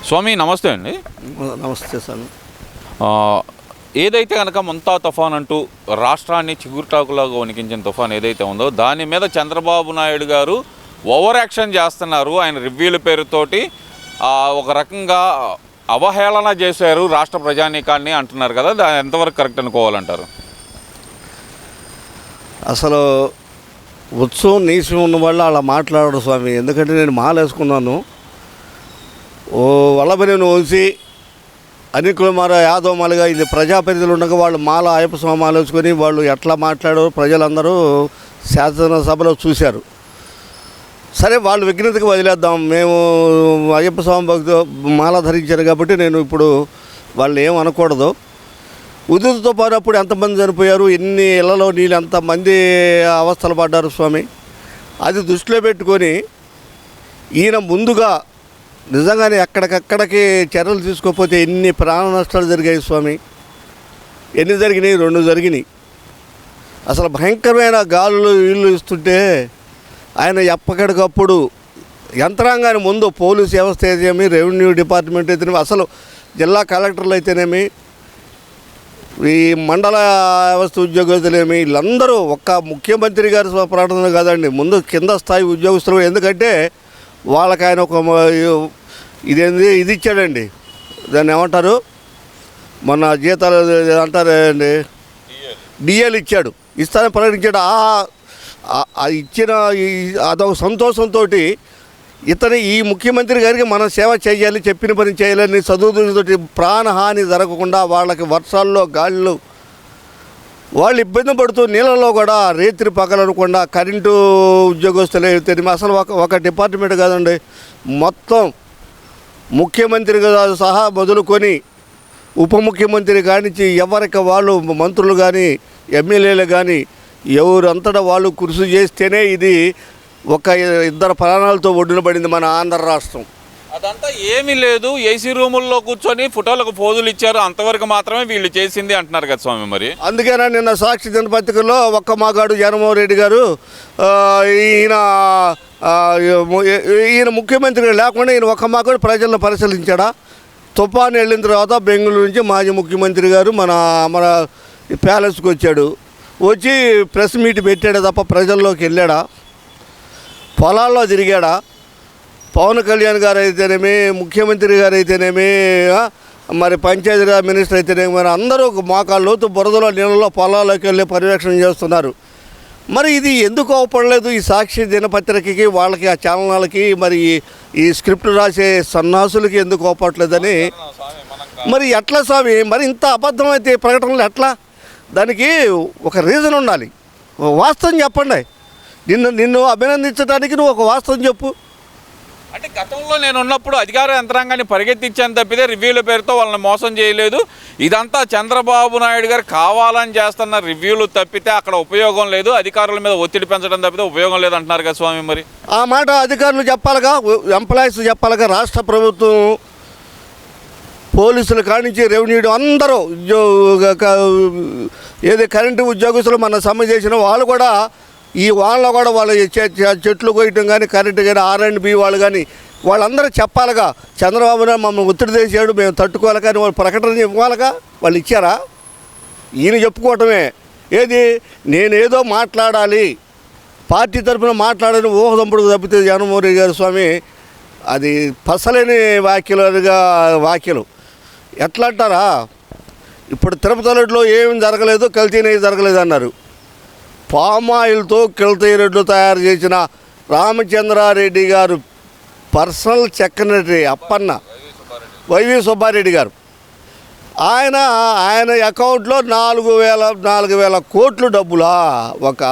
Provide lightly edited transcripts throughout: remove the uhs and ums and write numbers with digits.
స్వామి నమస్తే అండి. నమస్తే స్వామి. ఏదైతే కనుక ముంతా తుఫాన్ అంటూ రాష్ట్రాన్ని చిగురుటాకులాగా వణికించిన తుఫాన్ ఏదైతే ఉందో దాని మీద చంద్రబాబు నాయుడు గారు ఓవర్ యాక్షన్ చేస్తున్నారు. ఆయన రివ్యూల పేరుతోటి ఒక రకంగా అవహేళన చేశారు రాష్ట్ర ప్రజానీకాన్ని అంటున్నారు కదా, దాని ఎంతవరకు కరెక్ట్ అనుకోవాలంటారు? అసలు ఉత్సవం నీసం ఉన్న వాళ్ళు అలా మాట్లాడరు స్వామి. ఎందుకంటే నేను మాలేసుకున్నాను. వల్లభనేని వంశీ అనిల్ కుమార్ యాదవ్ మాలుగా ఇది ప్రజాప్రతినిధులు ఉండగా వాళ్ళు మాల అయ్యప్ప స్వామి మాలేసుకొని వాళ్ళు ఎట్లా మాట్లాడారో ప్రజలందరూ శాసనసభలో చూశారు. సరే, వాళ్ళు విఘ్నతకు వదిలేద్దాం. మేము అయ్యప్ప స్వామి భక్తు మాల ధరించారు కాబట్టి నేను ఇప్పుడు వాళ్ళు ఏం అనకూడదు. ఉధృతితో పాటు అప్పుడు ఎంతమంది చనిపోయారు, ఎన్ని ఇళ్లలో నీళ్ళు ఎంతమంది అవస్థలు పడ్డారు స్వామి, అది దృష్టిలో పెట్టుకొని ఈయన ముందుగా నిజంగానే ఎక్కడికక్కడికి చర్యలు తీసుకోకపోతే ఎన్ని ప్రాణ నష్టాలు జరిగాయి స్వామి. ఎన్ని జరిగినాయి? 2 జరిగినాయి. అసలు భయంకరమైన గాలులు ఇల్లు ఇస్తుంటే ఆయన ఎప్పటికప్పుడు యంత్రాంగాన్ని ముందు పోలీస్ వ్యవస్థ అయితేనేమి, రెవెన్యూ డిపార్ట్మెంట్ అయితేనేమి, అసలు జిల్లా కలెక్టర్లు అయితేనేమి, ఈ మండల వ్యవస్థ ఉద్యోగస్తులేమి, వీళ్ళందరూ ఒక్క ముఖ్యమంత్రి గారి ప్రకటన కాదండి, ముందు కింద స్థాయి ఉద్యోగస్తులు. ఎందుకంటే వాళ్ళకి ఆయన ఒక ఇది ఇచ్చాడండి, దాన్ని ఏమంటారు, మొన్న జీతాలు అంటారు అండి, డిఏలు ఇచ్చాడు, ఇస్తానని ప్రకటించాడు. ఇచ్చిన అదొక సంతోషంతో ఇతను ఈ ముఖ్యమంత్రి గారికి మనం సేవ చేయాలి, చెప్పిన పని చేయాలని చదువుతోటి ప్రాణహాని జరగకుండా వాళ్ళకి వర్షాల్లో గాళ్ళు వాళ్ళు ఇబ్బంది పడుతూ నీళ్ళలో కూడా రేత్రి పగలనకుండా కరెంటు ఉద్యోగస్తులే తెలియదు. అసలు ఒక డిపార్ట్మెంట్ కాదండి, మొత్తం ముఖ్యమంత్రి సహా మొదలుకొని ఉప ముఖ్యమంత్రి కానించి ఎవరికి వాళ్ళు మంత్రులు కానీ ఎమ్మెల్యేలు కానీ ఎవరంతటా వాళ్ళు కృషి చేస్తేనే ఇది ఒక 2 ప్రాణాలతో ఒడ్డున పడింది మన ఆంధ్ర రాష్ట్రం. అదంతా ఏమీ లేదు, ఏసీ రూముల్లో కూర్చొని ఫోటోలకు పోజులు ఇచ్చారు, అంతవరకు మాత్రమే వీళ్ళు చేసింది అంటున్నారు కదా స్వామి. మరి అందుకేనా నిన్న సాక్షి దినపత్రికలో ఒక్క మాగాడు జగన్మోహన్ రెడ్డి గారు ఈయన ముఖ్యమంత్రి లేకుండా ఈయన ఒక్క మాగాడు ప్రజలను పరిశీలించాడా? తుఫాను వెళ్ళిన తర్వాత బెంగళూరు నుంచి మాజీ ముఖ్యమంత్రి గారు మన ప్యాలెస్కి వచ్చాడు, వచ్చి ప్రెస్ మీట్ పెట్టాడు తప్ప ప్రజల్లోకి వెళ్ళాడా? పొలాల్లో తిరిగాడా? పవన్ కళ్యాణ్ గారు అయితేనేమి, ముఖ్యమంత్రి గారు అయితేనేమి, మరి పంచాయతీరాజ్ మినిస్టర్ అయితేనేమి, మరి అందరూ మోకాళ్ళలోతు బురదలో నీళ్ళలో పొలాల్లోకి వెళ్ళి పర్యవేక్షణ చేస్తున్నారు. మరి ఇది ఎందుకు అవపడలేదు ఈ సాక్షి దినపత్రికకి, వాళ్ళకి, ఆ ఛానళ్ళకి, మరి ఈ స్క్రిప్ట్ రాసే సన్నాసులకి ఎందుకు అవపడలేదని? మరి ఎట్లా స్వామి, మరి ఇంత అబద్ధమైతే ప్రకటనలు ఎట్లా? దానికి ఒక రీజన్ ఉండాలి, వాస్తవం చెప్పండి. నిన్ను అభినందించడానికి నువ్వు ఒక వాస్తవం చెప్పు. అంటే గతంలో నేను ఉన్నప్పుడు అధికార యంత్రాంగాన్ని పరిగెత్తించాను తప్పితే రివ్యూల పేరుతో వాళ్ళని మోసం చేయలేదు. ఇదంతా చంద్రబాబు నాయుడు గారు కావాలని చేస్తున్న రివ్యూలు తప్పితే అక్కడ ఉపయోగం లేదు, అధికారుల మీద ఒత్తిడి పెంచడం తప్పితే ఉపయోగం లేదు అంటున్నారు కదా స్వామి. మరి ఆ మాట అధికారులు చెప్పాలిగా, ఎంప్లాయీస్ చెప్పాలిగా. రాష్ట్ర ప్రభుత్వం పోలీసులు కానించి రెవెన్యూ అందరూ ఏది కరెంటు ఉద్యోగస్తులు మన సమ్మె చేసిన వాళ్ళు కూడా ఈ వాళ్ళలో కూడా వాళ్ళు చెట్లు కొయ్యటం కానీ కరెంటు కానీ R&B వాళ్ళు కానీ వాళ్ళందరూ చెప్పాలిగా. చంద్రబాబు నాయుడు మమ్మల్ని ఒత్తిడి చేసాడు, మేము తట్టుకోవాలి కానీ వాళ్ళు ప్రకటన ఇవ్వాలిగా. వాళ్ళు ఇచ్చారా? ఈయన చెప్పుకోవటమే. ఏది నేనేదో మాట్లాడాలి, పార్టీ తరఫున మాట్లాడని ఊహదంపుడుకు తప్పితే జగన్మోహన్ రెడ్డి గారు స్వామి అది పసలేని వ్యాఖ్యలు ఎట్లా అంటారా? ఇప్పుడు తిరుపతిలో ఏమి జరగలేదు, కల్తీనేవి జరగలేదు అన్నారు. పామాయిల్తో కల్తీ రెడ్లు తయారు చేసిన రామచంద్రారెడ్డి గారు personal secretary Appanna YV Subba Reddy గారు, ఆయన అకౌంట్లో 4,000 కోట్లు డబ్బులా? ఒక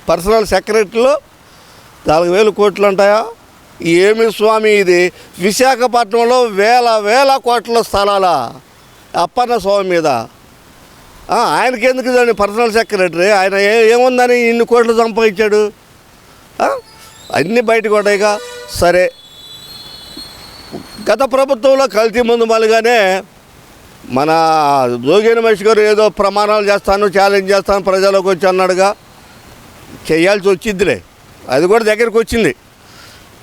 పర్సనల్ సెక్రటరీలో 4,000 కోట్లు అంటాయా? ఏమి స్వామి ఇది? విశాఖపట్నంలో వేల కోట్ల స్థలాలా అప్పన్న స్వామి మీద? ఆయనకి ఎందుకు దాన్ని పర్సనల్ సెక్రటరీ? ఆయన ఏముందని ఇన్ని కోట్లు సంపాదించాడు? అన్నీ బయటకు పడ్డాయిగా. సరే, గత ప్రభుత్వంలో కల్తీ ముందు మళ్ళీగానే మన జోగేని మహేష్ గారు ఏదో ప్రమాణాలు చేస్తాను, ఛాలెంజ్ చేస్తాను ప్రజలకు వచ్చి అన్నాడుగా. చేయాల్సి వచ్చిందిలే, అది కూడా దగ్గరికి వచ్చింది.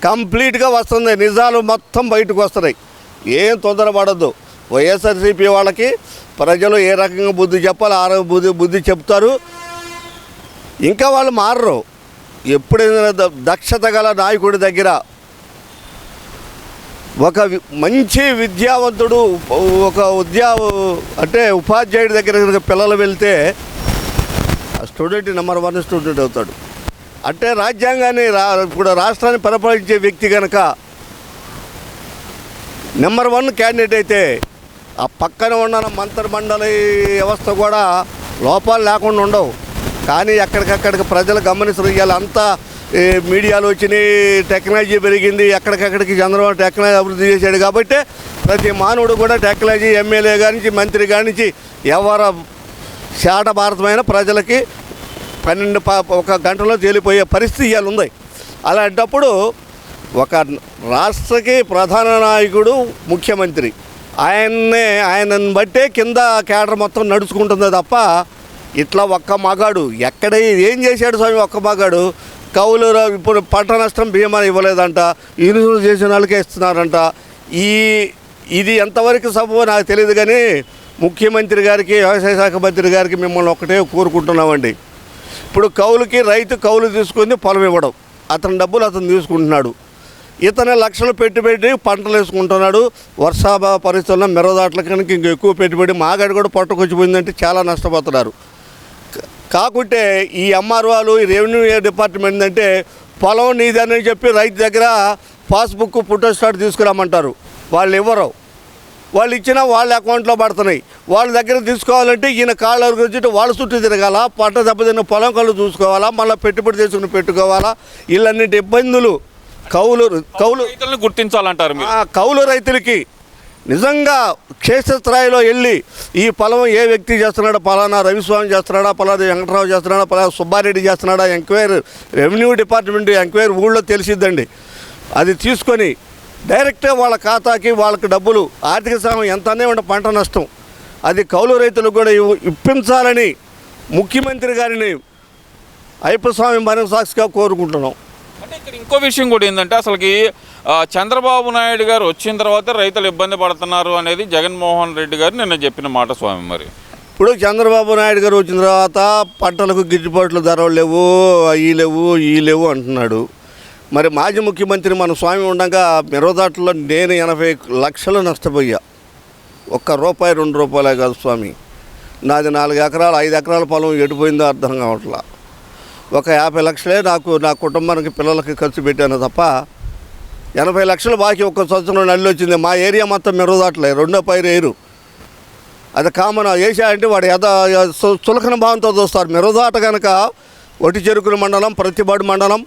కంప్లీట్గా వస్తుంది, నిజాలు మొత్తం బయటకు వస్తున్నాయి. ఏం తొందరపడద్దు. వైఎస్ఆర్సీపీ వాళ్ళకి ప్రజలు ఏ రకంగా బుద్ధి చెప్పాలి ఆ బుద్ధి చెప్తారు. ఇంకా వాళ్ళు మారరు. ఎప్పుడైనా దక్షత గల నాయకుడి దగ్గర ఒక మంచి విద్యావంతుడు ఒక ఉపాధ్యాయుడి దగ్గర పిల్లలు వెళ్తే స్టూడెంట్ నెంబర్ 1 స్టూడెంట్ అవుతాడు. అంటే రాజ్యాంగాన్ని ఇప్పుడు రాష్ట్రాన్ని పరిపాలించే వ్యక్తి కనుక నెంబర్ 1 క్యాండిడేట్ అయితే ఆ పక్కన ఉన్న మంత్రిమండలి వ్యవస్థ కూడా లోపాలు లేకుండా ఉండవు. కానీ ఎక్కడికక్కడికి ప్రజలు గమనిస్తారు. ఇవాళ అంతా మీడియాలో వచ్చినాయి, టెక్నాలజీ పెరిగింది, ఎక్కడికక్కడికి చంద్రబాబు టెక్నాలజీ అభివృద్ధి చేశాడు కాబట్టి ప్రతి మానవుడు కూడా టెక్నాలజీ ఎమ్మెల్యే కానించి మంత్రి కానించి ఎవరు శాట భారతమైన ప్రజలకి 1 గంటలో తేలిపోయే పరిస్థితి ఇవాళ ఉంది. అలాంటప్పుడు ఒక రాష్ట్రకి ప్రధాన నాయకుడు ముఖ్యమంత్రి, ఆయనను బట్టే కింద కేడర్ మొత్తం నడుచుకుంటుంది తప్ప ఇట్లా ఒక్క మగాడు ఎక్కడ ఏం చేశాడు స్వామి? ఒక్క మగాడు కౌలు ఇప్పుడు పంట నష్టం బీమా ఇవ్వలేదంట, ఇన్సూరెన్స్ చేసిన వాళ్ళకే ఇస్తున్నారంట. ఇది ఎంతవరకు సబబో నాకు తెలియదు. కానీ ముఖ్యమంత్రి గారికి వ్యవసాయ శాఖ మంత్రి గారికి మిమ్మల్ని ఒకటే కోరుకుంటున్నామండి. ఇప్పుడు రైతు కౌలు తీసుకుని పొలం ఇవ్వడం, అతని డబ్బులు అతను తీసుకుంటున్నాడు. ఇతనే లక్షలు పెట్టుబడి పంటలు వేసుకుంటున్నాడు. వర్షాభావ పరిస్థితుల్లో మిరదాట్ల కనుక ఇంక ఎక్కువ పెట్టుబడి మాగాడి కూడా పట్టుకొచ్చిపోయిందంటే చాలా నష్టపోతున్నారు. కాకుంటే ఈ ఎంఆర్ఓలు ఈ రెవెన్యూ డిపార్ట్మెంట్ అంటే పొలం నీదని చెప్పి రైతు దగ్గర పాస్బుక్ ఫోటోస్టాట్ తీసుకురామంటారు. వాళ్ళు ఇవ్వరు. వాళ్ళు ఇచ్చినా వాళ్ళ అకౌంట్లో పడుతున్నాయి. వాళ్ళ దగ్గర తీసుకోవాలంటే ఈయన కాళ్ళ గురించి వాళ్ళ చుట్టూ తిరగాల, పంట దెబ్బతిన్న పొలం కళ్ళు చూసుకోవాలా, మళ్ళీ పెట్టుబడి తీసుకుని పెట్టుకోవాలా. ఇలాంటి ఇబ్బందులు కౌలు గుర్తించాలంటారు. కౌలు రైతులకి నిజంగా క్షేత్రస్థాయిలో వెళ్ళి ఈ పొలం ఏ వ్యక్తి చేస్తున్నాడా, పలానా రవిస్వామి చేస్తున్నాడా, పలానా వెంకటరావు చేస్తున్నాడా, పలానా సుబ్బారెడ్డి చేస్తున్నాడా, ఎంక్వైరీ రెవెన్యూ డిపార్ట్మెంట్ ఎంక్వైరీ ఊళ్ళో తెలిసిద్దండి. అది తీసుకొని డైరెక్ట్గా వాళ్ళ ఖాతాకి వాళ్ళకి డబ్బులు ఆర్థిక సాయం ఎంతనే ఉండే పంట నష్టం అది కౌలు రైతులకు కూడా ఇప్పించాలని ముఖ్యమంత్రి గారిని అయ్యప్ప స్వామి మరణ సాక్షిగా కోరుకుంటున్నాం. అంటే ఇక్కడ ఇంకో విషయం కూడా ఏంటంటే అసలుకి చంద్రబాబు నాయుడు గారు వచ్చిన తర్వాత రైతులు ఇబ్బంది పడుతున్నారు అనేది జగన్మోహన్ రెడ్డి గారు నిన్న చెప్పిన మాట స్వామి. మరి ఇప్పుడు చంద్రబాబు నాయుడు గారు వచ్చిన తర్వాత పంటలకు గిట్టుబాట్లు ధరలు లేవు, ఈ లేవు అంటున్నాడు. మరి మాజీ ముఖ్యమంత్రి మన స్వామి ఉండగా మిరవదాట్లో నేను 80 లక్షలు నష్టపోయా. ₹1 ₹2 కాదు స్వామి. నాది 4 ఎకరాలు 5 ఎకరాల పొలం ఎడిపోయిందో అర్థం కావట్లా. ఒక 50 లక్షలే నా కుటుంబానికి పిల్లలకి ఖర్చు పెట్టాను తప్ప 80 లక్షలు బాకీ ఒక్క సంవత్సరం నల్లి వచ్చింది. మా ఏరియా మొత్తం మిరవదాట్లే, రెండో పైరు వేయరు. అది కామన్ వేసాయంటే వాడు చులకన భావంతో చూస్తారు. మిరవదాట కనుక ఒట్టి చెరుకుల మండలం, ప్రతిపాడు మండలం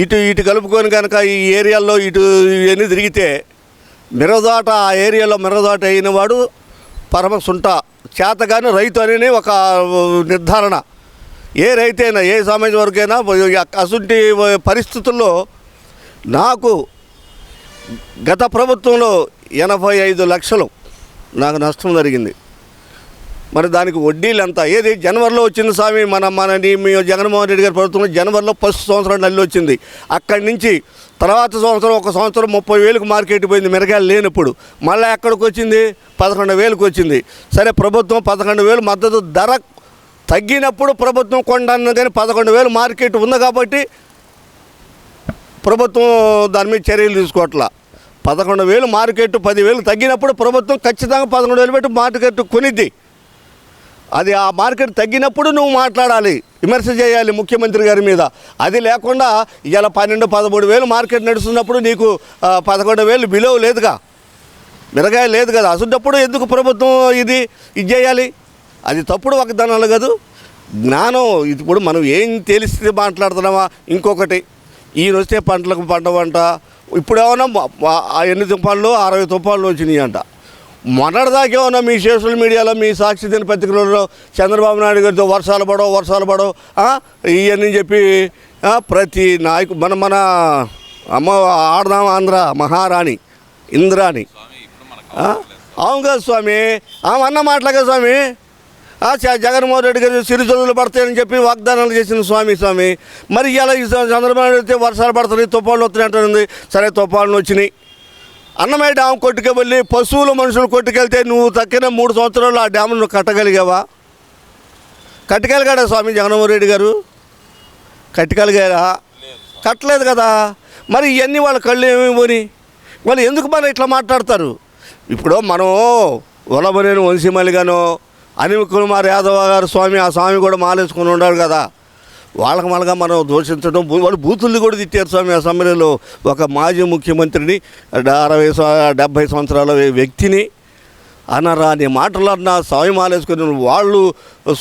ఇటు కలుపుకొని కనుక ఈ ఏరియాల్లో ఇవన్నీ తిరిగితే మిరవదాట ఆ ఏరియాలో మిరవదాట అయిన వాడు పరమ సుంట చేతగాని రైతు అని ఒక నిర్ధారణ. ఏ రైతైనా ఏ సమాజం వరకైనా అసుంటి పరిస్థితుల్లో నాకు గత ప్రభుత్వంలో 85 లక్షలు నాకు నష్టం జరిగింది. మరి దానికి వడ్డీలు ఎంత? ఏది జనవరిలో వచ్చింది స్వామి. మీ జగన్మోహన్ రెడ్డి గారి ప్రభుత్వంలో జనవరిలో ఫస్ట్ సంవత్సరం నల్లి వచ్చింది. అక్కడి నుంచి తర్వాత సంవత్సరం 1 సంవత్సరం 30,000కు మార్కెట్ పోయింది మిరగాయలు లేనప్పుడు. మళ్ళీ ఎక్కడికి వచ్చింది? 11,000కు వచ్చింది. సరే ప్రభుత్వం 11,000 మద్దతు ధర తగ్గినప్పుడు ప్రభుత్వం కొండన్న కానీ 11,000 మార్కెట్ ఉంది కాబట్టి ప్రభుత్వం దాని మీద చర్యలు తీసుకోవట్లా. 11,000 మార్కెట్ 10,000 తగ్గినప్పుడు ప్రభుత్వం ఖచ్చితంగా 11,000 పెట్టి మార్కెట్ కొనిద్ది. అది ఆ మార్కెట్ తగ్గినప్పుడు నువ్వు మాట్లాడాలి, విమర్శ చేయాలి ముఖ్యమంత్రి గారి మీద. అది లేకుండా ఇలా 12-13,000 మార్కెట్ నడుస్తున్నప్పుడు నీకు 11,000 బిలో లేదుగా, మిరగాయ లేదు కదా. అసలుప్పుడు ఎందుకు ప్రభుత్వం ఇది చేయాలి? అది తప్పుడు వాగ్దానాలు కాదు, జ్ఞానం. ఇప్పుడు మనం ఏం తెలిస్తే మాట్లాడుతున్నామా? ఇంకొకటి ఈయన వస్తే పంటలకు పంట ఇప్పుడు ఏమన్నా 8 తుఫాన్లు 60 తుఫాన్లు వచ్చినాయి అంట. మొన్నటిదాకా ఏమన్నా మీ సోషల్ మీడియాలో మీ సాక్షి దినపత్రికలలో చంద్రబాబు నాయుడు గారితో వర్షాలు పడవు ఇవన్నీ చెప్పి ప్రతి నాయకు మన అమ్మ ఆడదాం ఆంధ్ర మహారాణి ఇంద్రాణి అవును కదా స్వామి. అన్న మాటలే స్వామి. జగన్మోహన్ రెడ్డి గారు సిరిజల్లులు పడతాయని చెప్పి వాగ్దానాలు చేసిన స్వామి. మరి ఇలా చంద్రబాబు నాయుడు అయితే వర్షాలు పడుతున్నాయి, తుఫాన్లు వస్తున్నాయి అంటుంది. సరే తుఫాన్లు వచ్చినాయి, అన్నమయ్య డ్యామ్ కొట్టుకెళ్ళి పశువులు మనుషులు కొట్టుకెళ్తే నువ్వు తక్కిన 3 సంవత్సరాలు ఆ డ్యామ్ను నువ్వు కట్టగలిగావా? కట్టగలిగాడా స్వామి జగన్మోహన్ రెడ్డి గారు? కట్టగలిగారా? కట్టలేదు కదా. మరి ఇవన్నీ వాళ్ళ కళ్ళు ఏమేమి పోని వాళ్ళు ఎందుకు మరి ఇట్లా మాట్లాడతారు? ఇప్పుడు మనం వలభనేని వంశీమల్లిగానో అనిల్ కుమార్ యాదవ్ గారు స్వామి, ఆ స్వామి కూడా మాలేసుకొని ఉన్నాడు కదా, వాళ్ళకి మళ్ళగా మనం దూషించడం, వాళ్ళు బూతుల్ని కూడా తిట్టారు స్వామి అసెంబ్లీలో. ఒక మాజీ ముఖ్యమంత్రిని 60-70 సంవత్సరాల వ్యక్తిని అనరాని మాటలు అన్న స్వామి మాలేసుకొని వాళ్ళు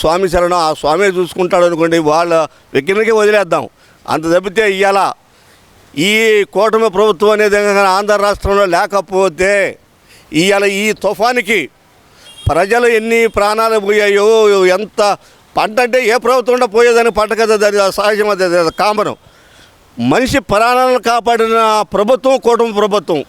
స్వామి శరణం, ఆ స్వామి చూసుకుంటాడు అనుకోండి, వాళ్ళ వ్యక్తికి వదిలేద్దాం. అంత తప్పితే ఇవాళ ఈ కూటమి ప్రభుత్వం అనేది ఆంధ్ర రాష్ట్రంలో లేకపోతే ఇవాళ ఈ తుఫానికి ప్రజలు ఎన్ని ప్రాణాలు పోయాయో, ఎంత పంట అంటే ఏ ప్రభుత్వం ఉండ పోయేదని పంట కదా, దాని సహజం, అది కామనం. మనిషి ప్రాణాలను కాపాడిన ప్రభుత్వం కూటమి ప్రభుత్వం.